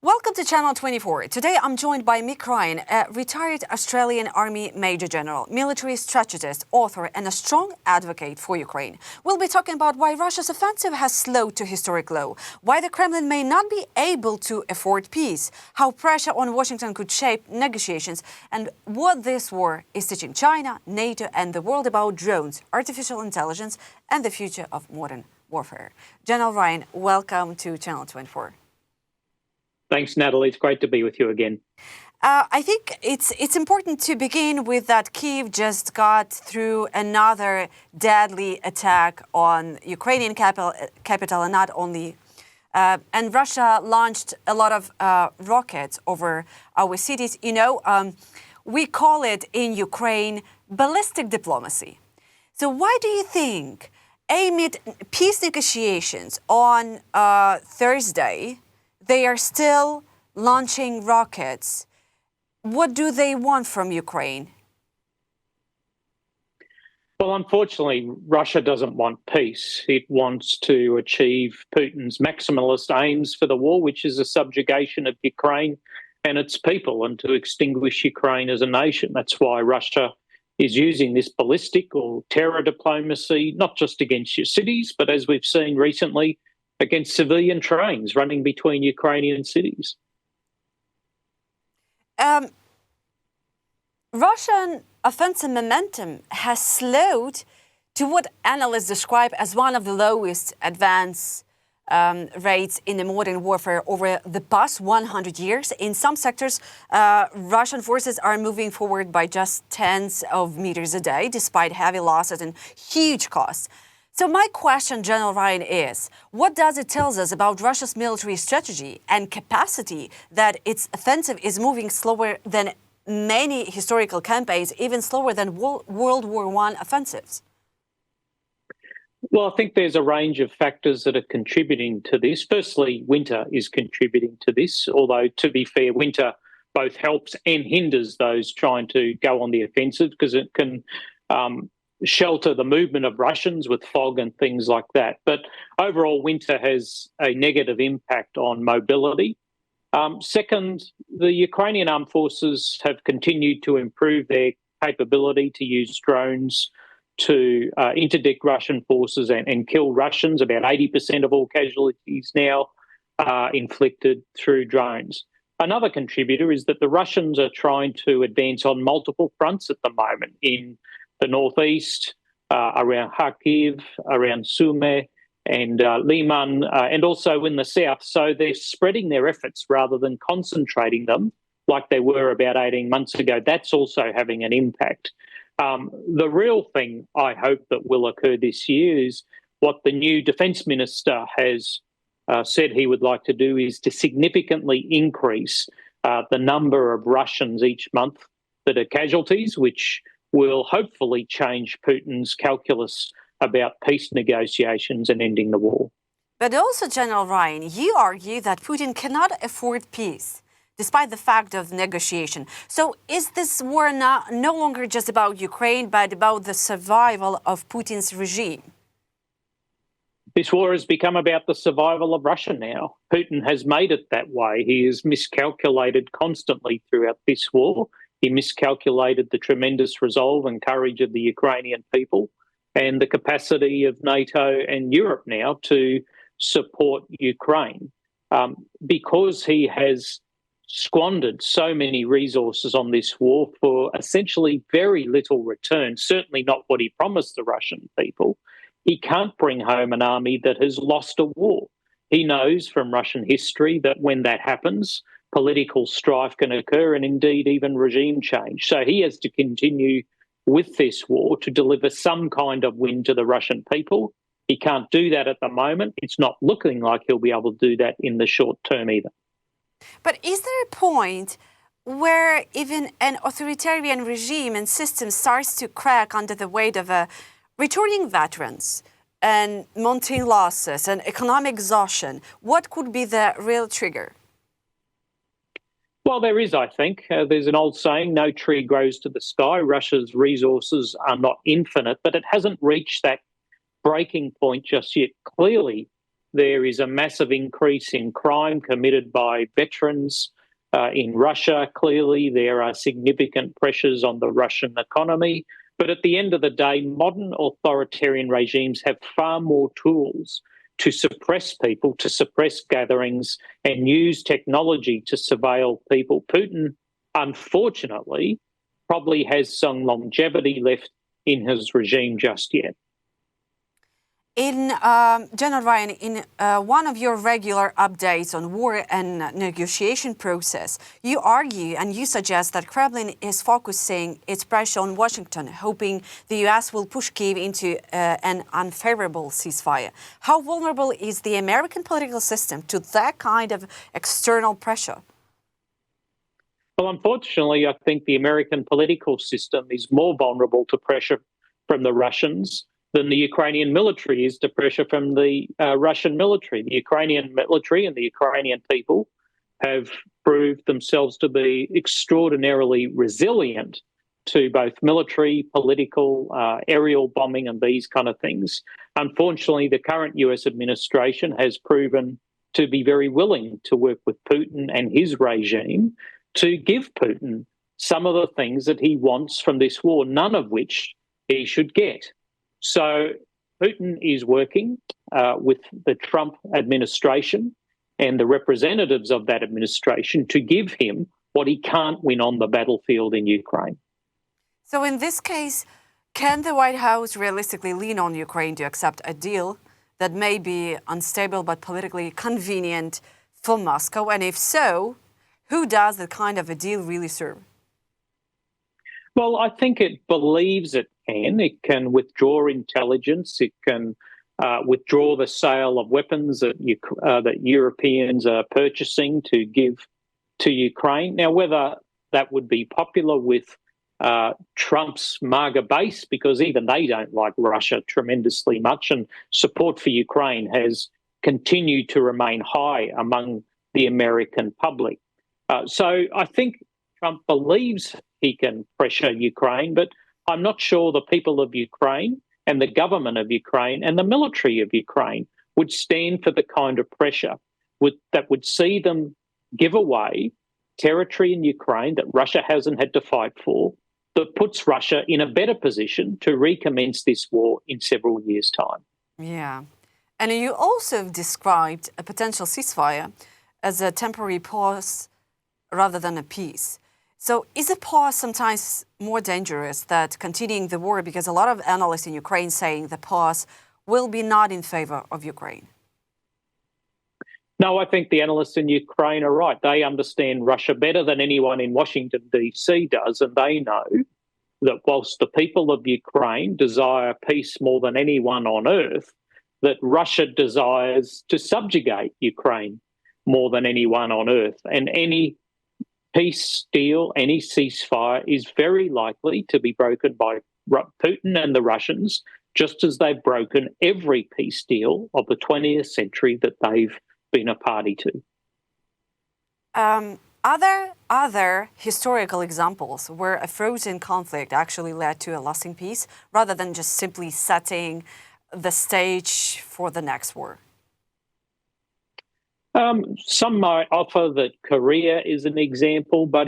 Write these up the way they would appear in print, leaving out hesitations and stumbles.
Welcome to Channel 24. Today I'm joined by Mick, a retired Australian Army Major General, military strategist, author and a strong advocate for Ukraine. We'll be talking about why Russia's offensive has slowed to historic low, why the Kremlin may not be able to afford peace, how pressure on Washington could shape negotiations, and what this war is teaching China, NATO and the world about drones, artificial intelligence and the future of modern warfare. General Ryan, welcome to Channel 24. Thanks, Natalie. It's great to be with you again. I think it's important to begin with that Kyiv just got through another deadly attack on Ukrainian capital, and not only. And Russia launched a lot of rockets over our cities. We call it in Ukraine ballistic diplomacy. So why do you think, amid peace negotiations on Thursday, they are still launching rockets? What do they want from Ukraine? Well, unfortunately, Russia doesn't want peace. It wants to achieve Putin's maximalist aims for the war, which is a subjugation of Ukraine and its people, and to extinguish Ukraine as a nation. That's why Russia is using this ballistic or terror diplomacy, not just against your cities, but as we've seen recently, against civilian trains running between Ukrainian cities. Russian offensive momentum has slowed to what analysts describe as one of the lowest advance rates in the modern warfare over the past 100 years. In some sectors, Russian forces are moving forward by just tens of meters a day, despite heavy losses and huge costs. So my question, General Ryan, is what does it tell us about Russia's military strategy and capacity that its offensive is moving slower than many historical campaigns, even slower than World War I offensives? Well, I think there's a range of factors that are contributing to this. Firstly, winter is contributing to this, although, to be fair, winter both helps and hinders those trying to go on the offensive, because it can shelter the movement of Russians with fog and things like that. But overall, winter has a negative impact on mobility. Second, the Ukrainian armed forces have continued to improve their capability to use drones to interdict Russian forces and kill Russians. About 80% of all casualties now are inflicted through drones. Another contributor is that the Russians are trying to advance on multiple fronts at the moment in the northeast, around Kharkiv, around Sumy and Liman, and also in the south. So they're spreading their efforts rather than concentrating them like they were about 18 months ago. That's also having an impact. The real thing I hope that will occur this year is what the new Defence Minister has said he would like to do, is to significantly increase the number of Russians each month that are casualties, which will hopefully change Putin's calculus about peace negotiations and ending the war. But also, General Ryan, you argue that Putin cannot afford peace, despite the fact of negotiation. So is this war no longer just about Ukraine, but about the survival of Putin's regime? This war has become about the survival of Russia now. Putin has made it that way. He has miscalculated constantly throughout this war. He miscalculated the tremendous resolve and courage of the Ukrainian people and the capacity of NATO and Europe now to support Ukraine. Because he has squandered so many resources on this war for essentially very little return, certainly not what he promised the Russian people, he can't bring home an army that has lost a war. He knows from Russian history that when that happens, political strife can occur and indeed even regime change. So he has to continue with this war to deliver some kind of win to the Russian people. He can't do that at the moment. It's not looking like he'll be able to do that in the short term either. But is there a point where even an authoritarian regime and system starts to crack under the weight of returning veterans and mounting losses and economic exhaustion? What could be the real trigger? Well, there is, I think. There's an old saying, no tree grows to the sky. Russia's resources are not infinite, but it hasn't reached that breaking point just yet. Clearly, there is a massive increase in crime committed by veterans in Russia. Clearly, there are significant pressures on the Russian economy. But at the end of the day, modern authoritarian regimes have far more tools to suppress people, to suppress gatherings, and use technology to surveil people. Putin, unfortunately, probably has some longevity left in his regime just yet. General Ryan, in one of your regular updates on war and negotiation process, you argue and you suggest that Kremlin is focusing its pressure on Washington, hoping the U.S. will push Kyiv into an unfavorable ceasefire. How vulnerable is the American political system to that kind of external pressure? Well, unfortunately, I think the American political system is more vulnerable to pressure from the Russians than the Ukrainian military is to pressure from the Russian military. The Ukrainian military and the Ukrainian people have proved themselves to be extraordinarily resilient to both military, political, aerial bombing and these kind of things. Unfortunately, the current US administration has proven to be very willing to work with Putin and his regime to give Putin some of the things that he wants from this war, none of which he should get. So Putin is working with the Trump administration and the representatives of that administration to give him what he can't win on the battlefield in Ukraine. So in this case, can the White House realistically lean on Ukraine to accept a deal that may be unstable but politically convenient for Moscow? And if so, who does that kind of a deal really serve? Well, I think it believes it can. It can withdraw intelligence. It can withdraw the sale of weapons that Europeans are purchasing to give to Ukraine. Now, whether that would be popular with Trump's MAGA base, because even they don't like Russia tremendously much, and support for Ukraine has continued to remain high among the American public. So I think Trump believes he can pressure Ukraine, but I'm not sure the people of Ukraine and the government of Ukraine and the military of Ukraine would stand for the kind of pressure that would see them give away territory in Ukraine that Russia hasn't had to fight for, that puts Russia in a better position to recommence this war in several years' time. Yeah. And you also described a potential ceasefire as a temporary pause rather than a peace. So is a pause sometimes more dangerous than continuing the war? Because a lot of analysts in Ukraine saying the pause will be not in favor of Ukraine. No, I think the analysts in Ukraine are right. They understand Russia better than anyone in Washington, D.C. does, and they know that whilst the people of Ukraine desire peace more than anyone on earth, that Russia desires to subjugate Ukraine more than anyone on earth. And any peace deal, any ceasefire is very likely to be broken by Putin and the Russians, just as they've broken every peace deal of the 20th century that they've been a party to. Are there other historical examples where a frozen conflict actually led to a lasting peace rather than just simply setting the stage for the next war? Some might offer that Korea is an example, but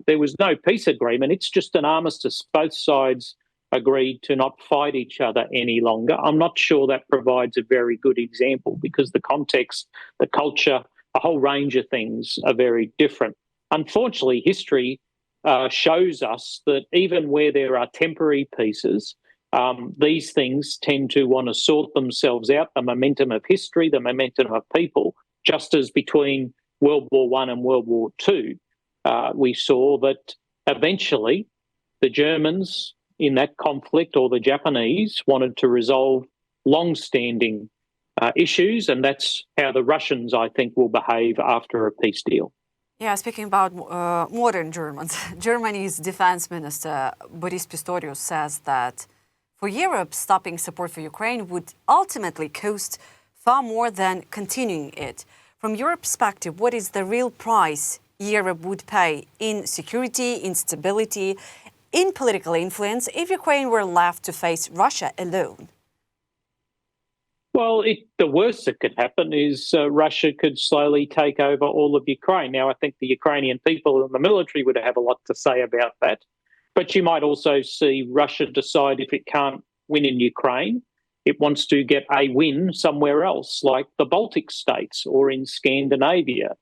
there was no peace agreement. It's just an armistice. Both sides agreed to not fight each other any longer. I'm not sure that provides a very good example because the context, the culture, a whole range of things are very different. Unfortunately, history shows us that even where there are temporary peaces, these things tend to want to sort themselves out, the momentum of history, the momentum of people. Just as between World War I and World War II, we saw that eventually the Germans in that conflict or the Japanese wanted to resolve long-standing issues, and that's how the Russians, I think, will behave after a peace deal. Yeah, speaking about modern Germans, Germany's defense minister Boris Pistorius says that for Europe, stopping support for Ukraine would ultimately cost far more than continuing it. From your perspective, what is the real price Europe would pay in security, in stability, in political influence if Ukraine were left to face Russia alone? Well, the worst that could happen is Russia could slowly take over all of Ukraine. Now, I think the Ukrainian people and the military would have a lot to say about that. But you might also see Russia decide if it can't win in Ukraine, it wants to get a win somewhere else, like the Baltic states or in Scandinavia.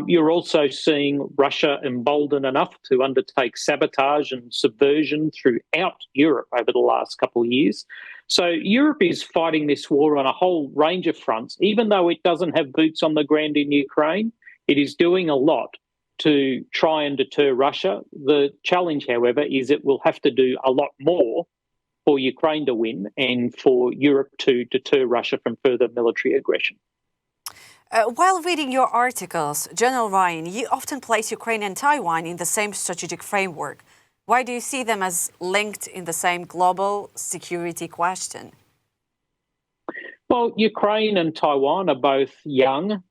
You're also seeing Russia emboldened enough to undertake sabotage and subversion throughout Europe over the last couple of years. So Europe is fighting this war on a whole range of fronts. Even though it doesn't have boots on the ground in Ukraine, it is doing a lot to try and deter Russia. The challenge, however, is it will have to do a lot more for Ukraine to win and for Europe to deter Russia from further military aggression. While reading your articles, General Ryan, you often place Ukraine and Taiwan in the same strategic framework. Why do you see them as linked in the same global security question? Well, Ukraine and Taiwan are both young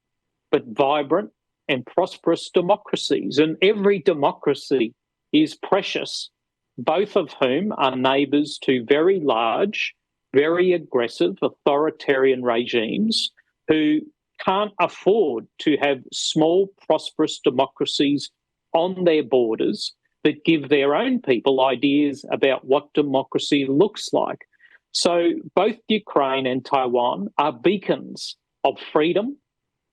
but vibrant and prosperous democracies, and every democracy is precious, both of whom are neighbours to very large, very aggressive authoritarian regimes who can't afford to have small, prosperous democracies on their borders that give their own people ideas about what democracy looks like. So both Ukraine and Taiwan are beacons of freedom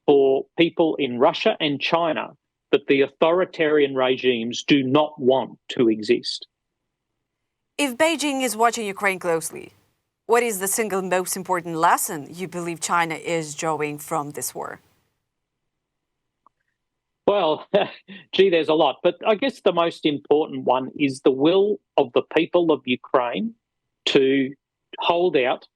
for people in Russia and China that the authoritarian regimes do not want to exist. If Beijing is watching Ukraine closely, what is the single most important lesson you believe China is drawing from this war? Well, gee, there's a lot. But I guess the most important one is the will of the people of Ukraine to hold out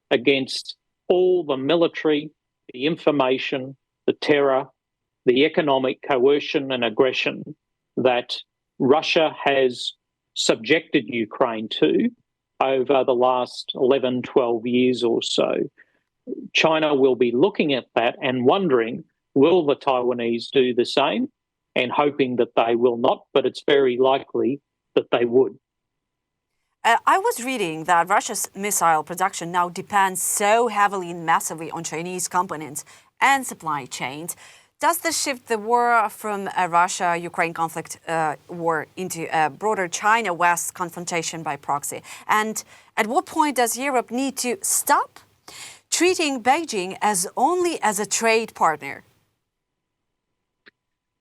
against all the military, the information, the terror, the economic coercion and aggression that Russia has subjected Ukraine to over the last 11, 12 years or so. China will be looking at that and wondering, will the Taiwanese do the same? And hoping that they will not, but it's very likely that they would. I was reading that Russia's missile production now depends so heavily and massively on Chinese components and supply chains. Does this shift the war from a Russia-Ukraine conflict war into a broader China-West confrontation by proxy? And at what point does Europe need to stop treating Beijing as only as a trade partner?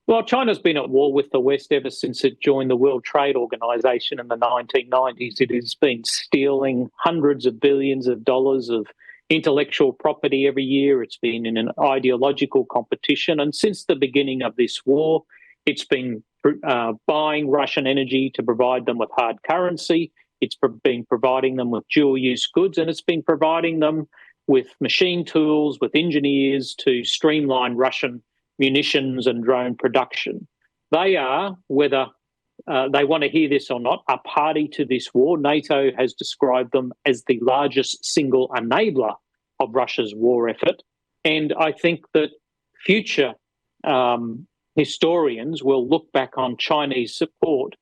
Well, China's been at war with the West ever since it joined the World Trade Organization in the 1990s. It has been stealing hundreds of billions of dollars of intellectual property every year. It's been in an ideological competition. And since the beginning of this war, it's been buying Russian energy to provide them with hard currency. It's been providing them with dual-use goods, and it's been providing them with machine tools, with engineers to streamline Russian munitions and drone production. They are, whether they want to hear this or not, a party to this war. NATO has described them as the largest single enabler of Russia's war effort. And I think that future historians will look back on Chinese support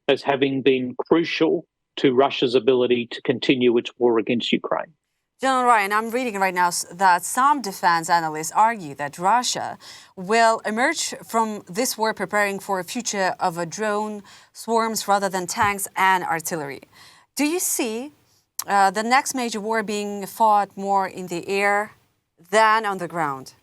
as having been crucial to Russia's ability to continue its war against Ukraine. General Ryan, I'm reading right now that some defense analysts argue that Russia will emerge from this war preparing for a future of a drone swarms rather than tanks and artillery. Do you see the next major war being fought more in the air than on the ground?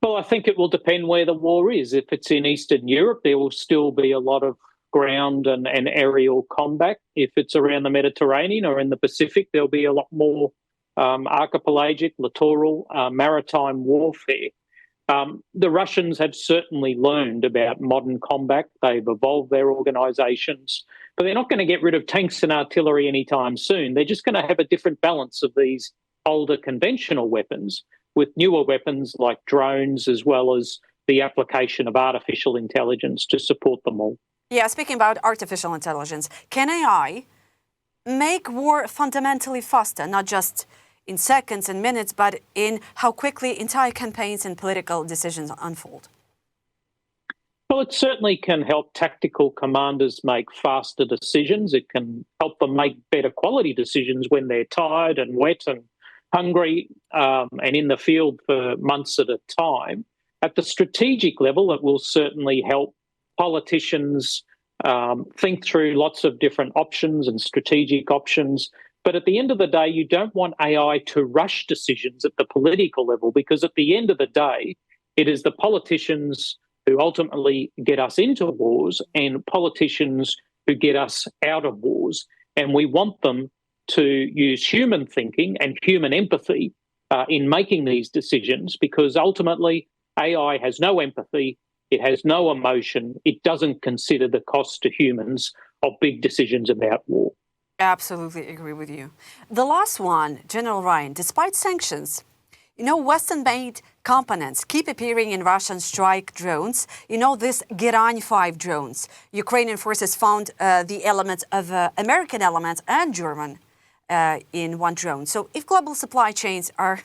Well, I think it will depend where the war is. If it's in Eastern Europe, there will still be a lot of ground and aerial combat. If it's around the Mediterranean or in the Pacific, there'll be a lot more archipelagic, littoral, maritime warfare. The Russians have certainly learned about modern combat. They've evolved their organisations, but they're not going to get rid of tanks and artillery anytime soon. They're just going to have a different balance of these older conventional weapons with newer weapons like drones, as well as the application of artificial intelligence to support them all. Yeah, speaking about artificial intelligence, can AI make war fundamentally faster, not just in seconds and minutes, but in how quickly entire campaigns and political decisions unfold? Well, it certainly can help tactical commanders make faster decisions. It can help them make better quality decisions when they're tired and wet and hungry and in the field for months at a time. At the strategic level, it will certainly help politicians think through lots of different options and strategic options. But at the end of the day, you don't want AI to rush decisions at the political level, because at the end of the day, it is the politicians who ultimately get us into wars and politicians who get us out of wars. And we want them to use human thinking and human empathy in making these decisions, because ultimately AI has no empathy, it has no emotion, it doesn't consider the cost to humans of big decisions about war. Absolutely agree with you. The last one, General Ryan, despite sanctions, Western-made components keep appearing in Russian strike drones. These Geran 5 drones. Ukrainian forces found the elements of American elements and German in one drone. So if global supply chains are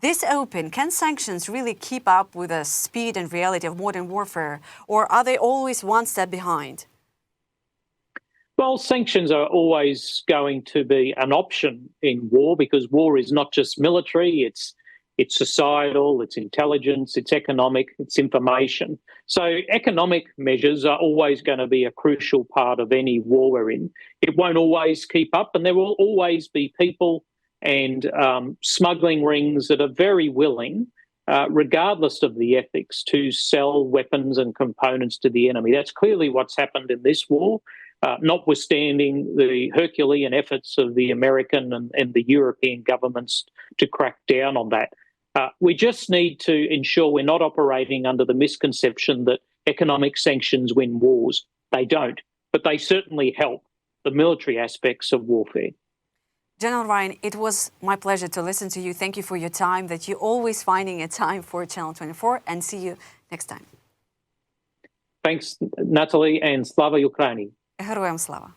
this open, can sanctions really keep up with the speed and reality of modern warfare, or are they always one step behind? Well, sanctions are always going to be an option in war, because war is not just military, it's societal, it's intelligence, it's economic, it's information. So economic measures are always going to be a crucial part of any war we're in. It won't always keep up, and there will always be people and smuggling rings that are very willing, regardless of the ethics, to sell weapons and components to the enemy. That's clearly what's happened in this war, notwithstanding the Herculean efforts of the American and the European governments to crack down on that. We just need to ensure we're not operating under the misconception that economic sanctions win wars. They don't, but they certainly help the military aspects of warfare. General Ryan, it was my pleasure to listen to you. Thank you for your time, that you're always finding a time for Channel 24, and see you next time. Thanks, Nataliia, and Slava Ukraini. Героям слава!